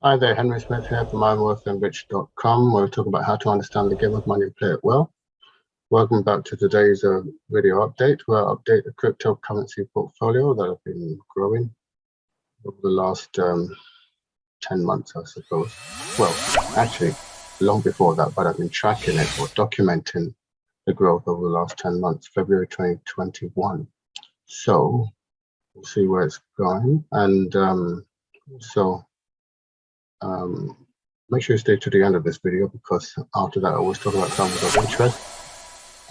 Hi there, Henry Smith here from IamWealthyandRich.com, where we talk about how to understand the game of money and play it well. Welcome back to today's video update, where I update the cryptocurrency portfolio that I've been growing over the last 10 months, I suppose. Well, actually, long before that, but I've been tracking it or documenting the growth over the last 10 months, February 2021. So we'll see where it's going. And make sure you stay to the end of this video, because after that I always talk about something of interest.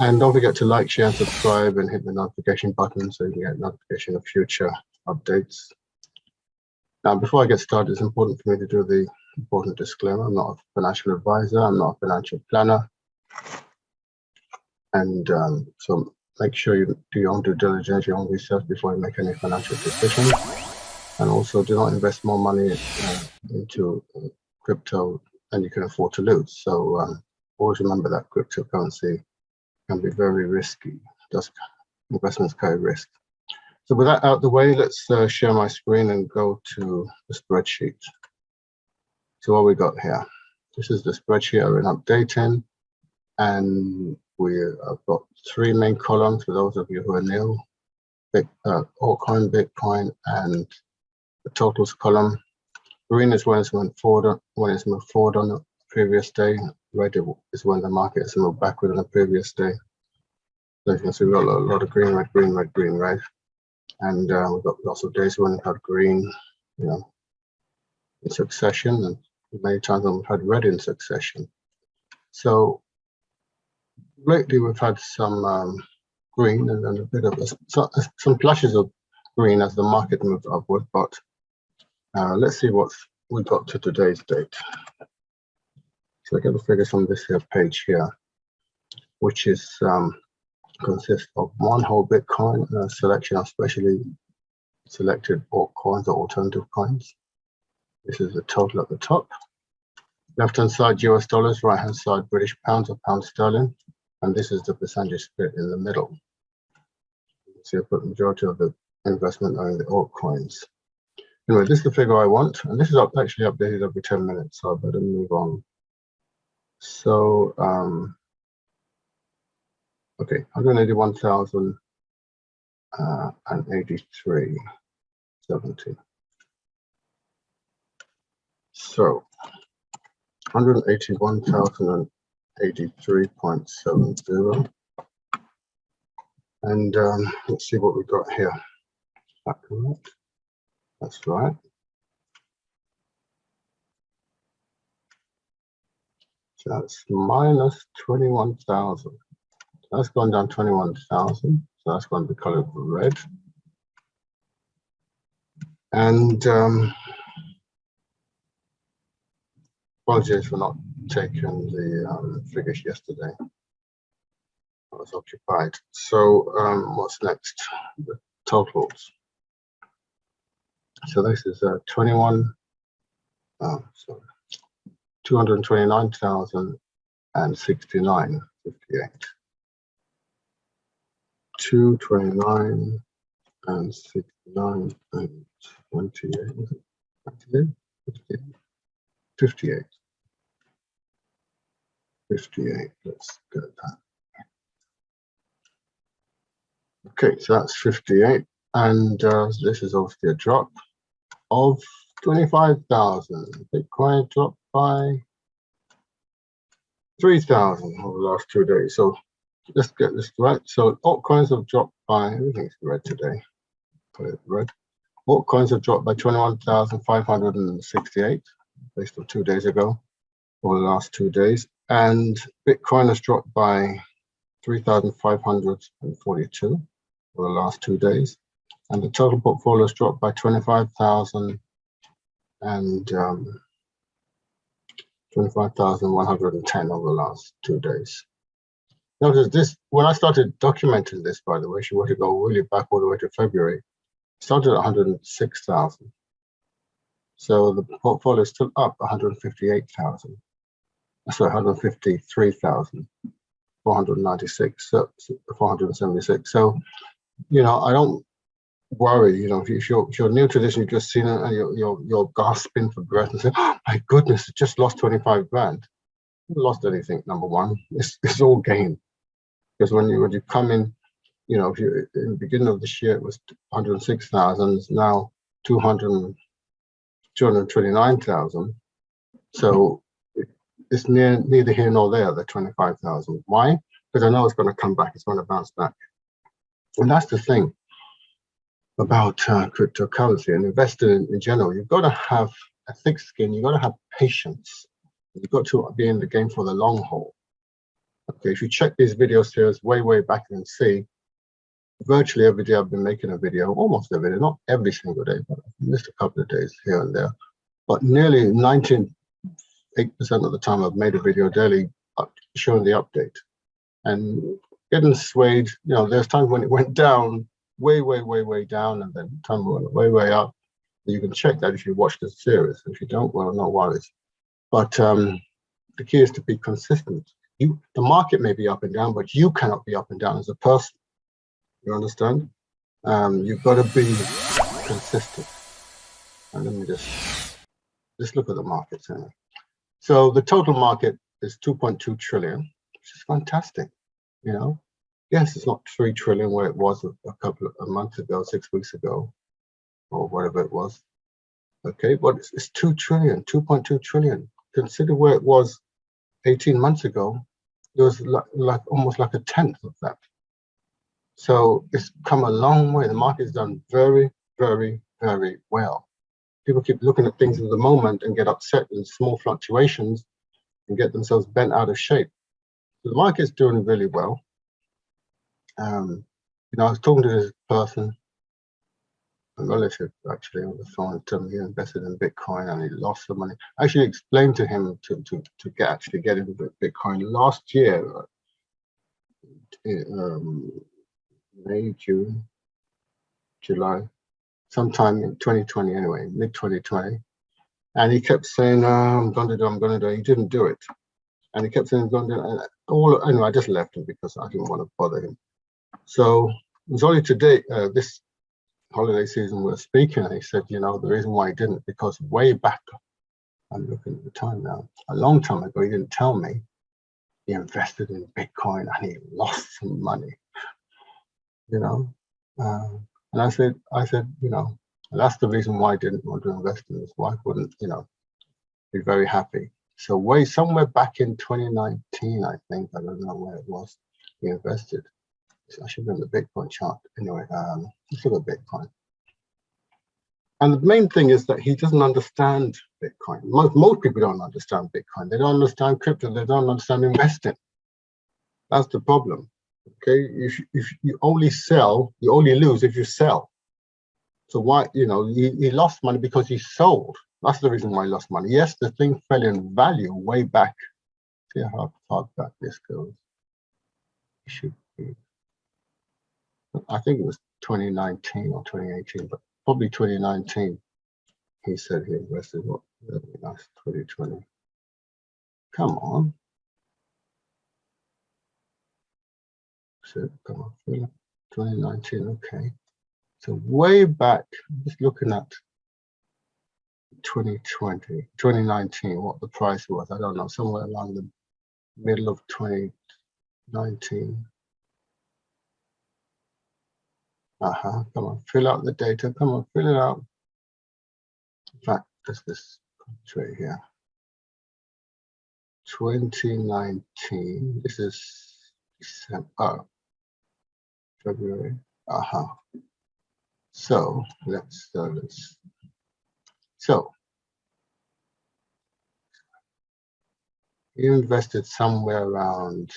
And don't forget to like, share, and subscribe, and hit the notification button so you can get notification of future updates. Now, before I get started, it's important for me to do the important disclaimer. I'm not a financial advisor, I'm not a financial planner. And so make sure you do your own due diligence, your own research before you make any financial decisions. And also, do not invest more money into crypto than you can afford to lose. So always remember that cryptocurrency can be very risky. Investments carry risk. So with that out the way, let's share my screen and go to the spreadsheet. So what we got here, this is the spreadsheet I've been updating, and I've got three main columns for those of you who are new: altcoin, Bitcoin, and the totals column. Green is when it's moved forward on the previous day. Red is when the market has moved backward on the previous day. So you can see we've got a lot of green, red, green, red, green, red. And we've got lots of days when we've had green, in succession, and many times when we've had red in succession. So lately we've had some green and then a bit of some flashes of green as the market moves upward, but let's see what we got to today's date. So I get the figures from this here page here, which is consists of one whole Bitcoin and a selection of specially selected altcoins or alternative coins. This is the total at the top. Left-hand side US dollars, right-hand side British pounds or pound sterling, and this is the percentage split in the middle. You can see I put the majority of the investment are in the altcoins. Anyway, this is the figure I want, and this is actually updated every 10 minutes, so I better move on. So, okay, 181,083.70. So, 181,083.70. And let's see what we got here. Is that correct? That's right. So that's minus 21,000. That's gone down 21,000. So that's going to be colored red. And apologies for not taking the figures yesterday. I was occupied. So what's next? The totals. So this is 229,069.58. 229 and 69 and 28. 58. 58. Let's get that. Okay, so that's 58, and this is obviously a drop of 25,000. Bitcoin dropped by 3,000 over the last 2 days. So let's get this right. So altcoins have dropped by, everything's red today. Put it red. Altcoins have dropped by 21,568 based on 2 days ago, over the last 2 days. And Bitcoin has dropped by 3,542 over the last 2 days. And the total portfolio has dropped by 25,000 and 25,110 over the last 2 days. Notice this, when I started documenting this, by the way, if you want to go really back all the way to February, it started at 106,000. So the portfolio is still up 158,000. Sorry, 153,496, 476. So, I don't worry. You know, if you're new to this and you've just seen it and you're gasping for breath and say, oh, my goodness, it just lost 25 grand. You lost anything, number one. It's all gain. Because when you come in, you know, if you in the beginning of this year it was 106,000, it's now 229,000. So it's neither here nor there, the 25,000. Why? Because I know it's going to come back, it's going to bounce back. And that's the thing about cryptocurrency and investing in general. You've got to have a thick skin, you've got to have patience. You've got to be in the game for the long haul. Okay, if you check these video series way back and see, virtually every day I've been making a video, almost every day, not every single day, but I've missed a couple of days here and there. But nearly 98% of the time I've made a video daily showing the update. And getting swayed, you know, there's times when it went down, way down, and then time went way up. You can check that if you watch the series. If you don't, well, no worries. But the key is to be consistent. The market may be up and down, but you cannot be up and down as a person. You understand? You've got to be consistent. And let me just look at the markets anyway. So the total market is 2.2 trillion, which is fantastic. You know, yes, it's not 3 trillion where it was a month ago, 6 weeks ago, or whatever it was. Okay, but it's 2 trillion, 2.2 trillion. Consider where it was 18 months ago. It was like almost like a tenth of that. So it's come a long way. The market's done very well. People keep looking at things in the moment and get upset with small fluctuations and get themselves bent out of shape. So the market's doing really well. You know, I was talking to this person, a relative actually, on the phone, telling me he invested in Bitcoin and he lost some money. I actually explained to him to get into Bitcoin last year, May, June, July, sometime in 2020 anyway, mid 2020. And he kept saying, I'm going to do it. He didn't do it. And he kept saying, he's going to do it. Anyway, I just left him because I didn't want to bother him. So it was only today, this holiday season, we were speaking, and he said, you know, the reason why he didn't, because way back, I'm looking at the time now, a long time ago, he didn't tell me he invested in Bitcoin and he lost some money, you know. And I said, you know, that's the reason why I didn't want to invest in this. Wife wouldn't, you know, be very happy. So somewhere back in 2019, I think, I don't know where it was, he invested. I should be on the Bitcoin chart. Anyway, let's look at Bitcoin. And the main thing is that he doesn't understand Bitcoin. Most people don't understand Bitcoin. They don't understand crypto. They don't understand investing. That's the problem. Okay, if you only sell, you only lose if you sell. So why, you know, he lost money because he sold. That's the reason why he lost money. Yes, the thing fell in value way back. See how far back this goes. It should be. I think it was 2019 or 2018, but probably 2019. He said he invested what? That's 2020. Come on. So come on, 2019. Okay. So way back, I'm just looking at 2019, what the price was. I don't know, somewhere along the middle of 2019. Come on, fill out the data. Come on, fill it out. In fact, there's this right here. 2019. This is December, February. So so you invested somewhere around,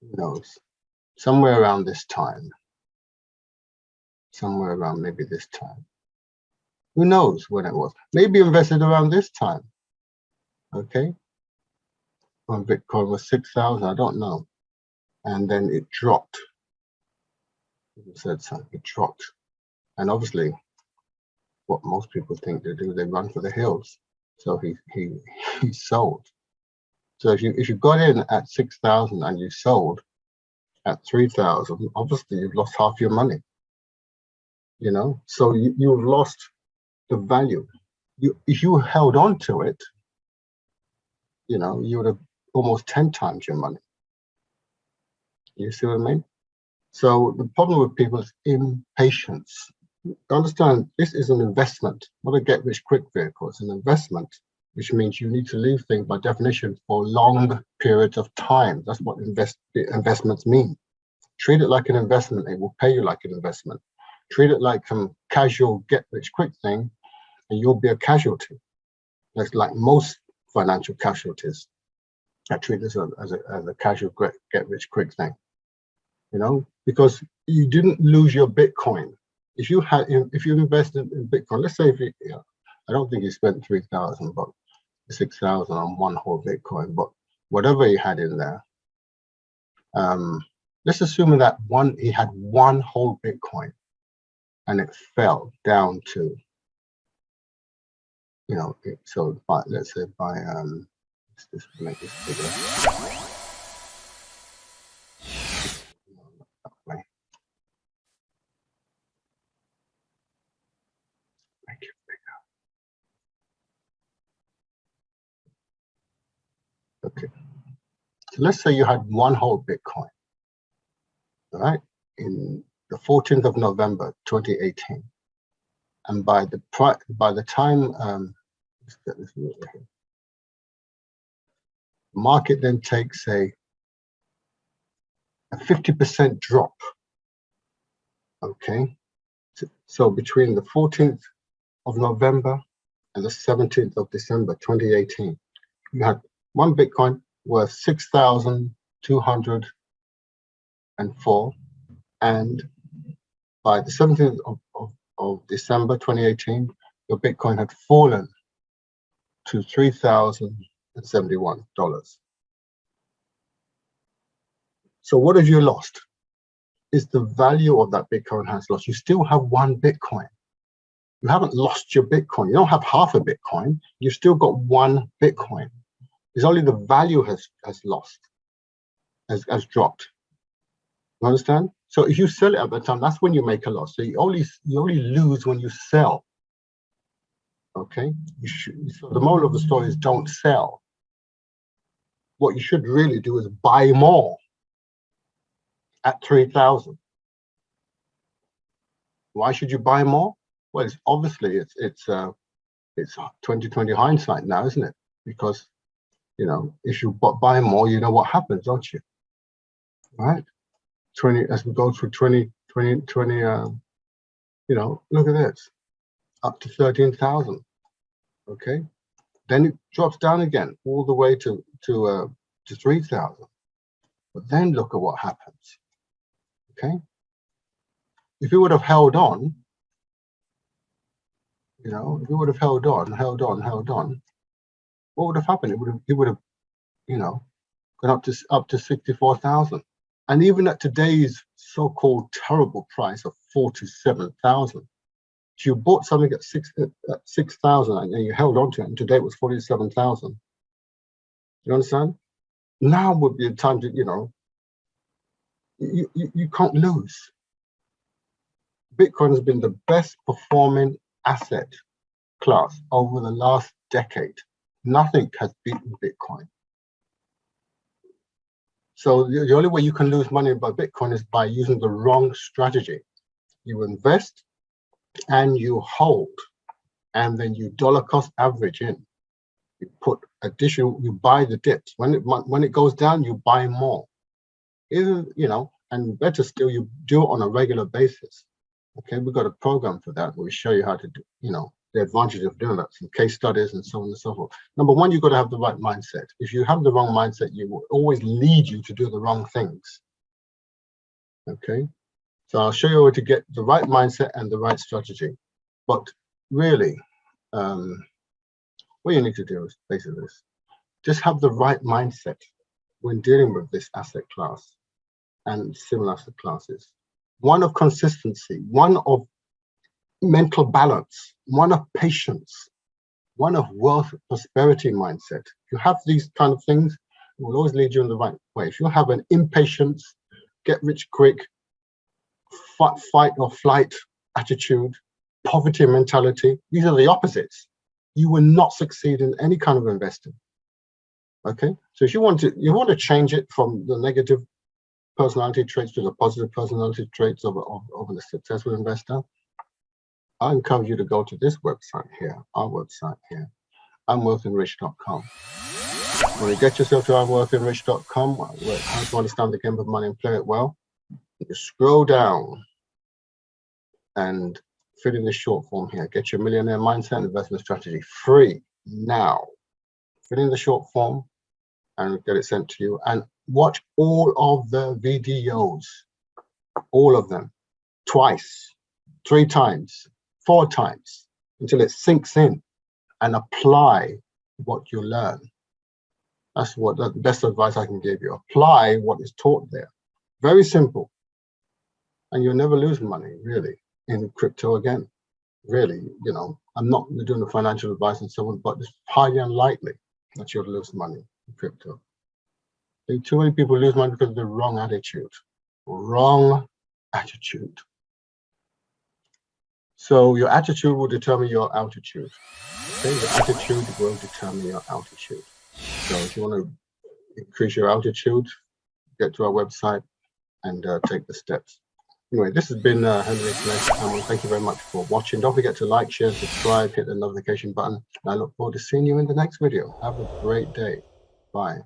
who knows, somewhere around this time. Somewhere around maybe this time. Who knows when it was? Maybe invested around this time. Okay. When Bitcoin was 6,000, I don't know. And then it dropped. It said something, it dropped. And obviously, what most people think they do, they run for the hills. So he sold. So if you got in at 6,000 and you sold at 3,000, obviously you've lost half your money. you know, so you've lost the value. If you held on to it, you know, you would have almost 10 times your money. You see what I mean? So the problem with people is impatience. Understand, this is an investment, not a get-rich-quick vehicle. It's an investment, which means you need to leave things by definition for long periods of time. That's what investments mean. Treat it like an investment. It will pay you like an investment. Treat it like some casual get-rich-quick thing, and you'll be a casualty. That's like most financial casualties. I treat this as a casual get-rich-quick thing, you know, because you didn't lose your Bitcoin. If you invested in Bitcoin, let's say I don't think you spent 3,000, but 6,000 on one whole Bitcoin, but whatever he had in there, let's assume that he had one whole Bitcoin, and it fell down to, you know, let's say let's just make this bigger. Make it bigger. Okay. So let's say you had one whole Bitcoin, all right, in the 14th of November, 2018. And by the time, let's get this over here. The market then takes a 50% drop. Okay. So between the 14th of November and the 17th of December, 2018, you had one Bitcoin worth 6,204. And by the 17th of December 2018, your Bitcoin had fallen to $3,071. So what have you lost? Is the value of that Bitcoin has lost. You still have one Bitcoin. You haven't lost your Bitcoin. You don't have half a Bitcoin. You've still got one Bitcoin. It's only the value has lost, has dropped. You understand? So if you sell it at the time, that's when you make a loss. So you only lose when you sell. Okay. So the moral of the story is don't sell. What you should really do is buy more at 3,000. Why should you buy more? Well, it's obviously it's 2020 hindsight now, isn't it? Because, you know, if you buy more, you know what happens, don't you? Right? As we go through 2020, you know, look at this, up to 13,000. Okay, then it drops down again all the way to 3,000. But then look at what happens. Okay, if you would have held on, you know, if you would have held on, what would have happened? It would have, you know, gone up to 64,000. And even at today's so-called terrible price of 47,000, if you bought something at 6,000 and you held on to it, and today it was 47,000. You understand? Now would be the time to, you know, you can't lose. Bitcoin has been the best performing asset class over the last decade. Nothing has beaten Bitcoin. So the only way you can lose money by Bitcoin is by using the wrong strategy. You invest and you hold, and then you dollar cost average in. You put additional, you buy the dips. When it goes down, you buy more. You know, and better still, you do it on a regular basis. Okay, we've got a program for that where we show you how to do, you know, the advantage of doing that, some case studies and so on and so forth. Number one, you've got to have the right mindset. If you have the wrong mindset, you will always lead you to do the wrong things. Okay, so I'll show you how to get the right mindset and the right strategy. But really, what you need to do is basically this. Just have the right mindset when dealing with this asset class and similar asset classes. One of consistency, one of mental balance, one of patience, one of wealth, prosperity mindset. If you have these kind of things, it will always lead you in the right way. If you have an impatience, get rich quick, fight or flight attitude, poverty mentality, these are the opposites. You will not succeed in any kind of investing. Okay, so if you want to change it from the negative personality traits to the positive personality traits of a successful investor, I encourage you to go to this website here, our website here, IamWealthyandRich.com. When you get yourself to IamWealthyandRich.com, how to understand the game of money and play it well, you scroll down and fill in the short form here. Get your millionaire mindset and investment strategy free now. Fill in the short form and get it sent to you. And watch all of the videos, all of them, twice, 3 times, 4 times, until it sinks in, and apply what you learn. That's the best advice I can give you. Apply what is taught there. Very simple. And you'll never lose money, really, in crypto again. Really, I'm not doing the financial advice and so on, but it's highly unlikely that you'll lose money in crypto. Too many people lose money because of the wrong attitude. Wrong attitude. So your attitude will determine your altitude. Okay, your attitude will determine your altitude. So if you want to increase your altitude, get to our website and take the steps. Anyway, this has been Henry Smith. Thank you very much for watching. Don't forget to like, share, subscribe, hit the notification button. And I look forward to seeing you in the next video. Have a great day. Bye.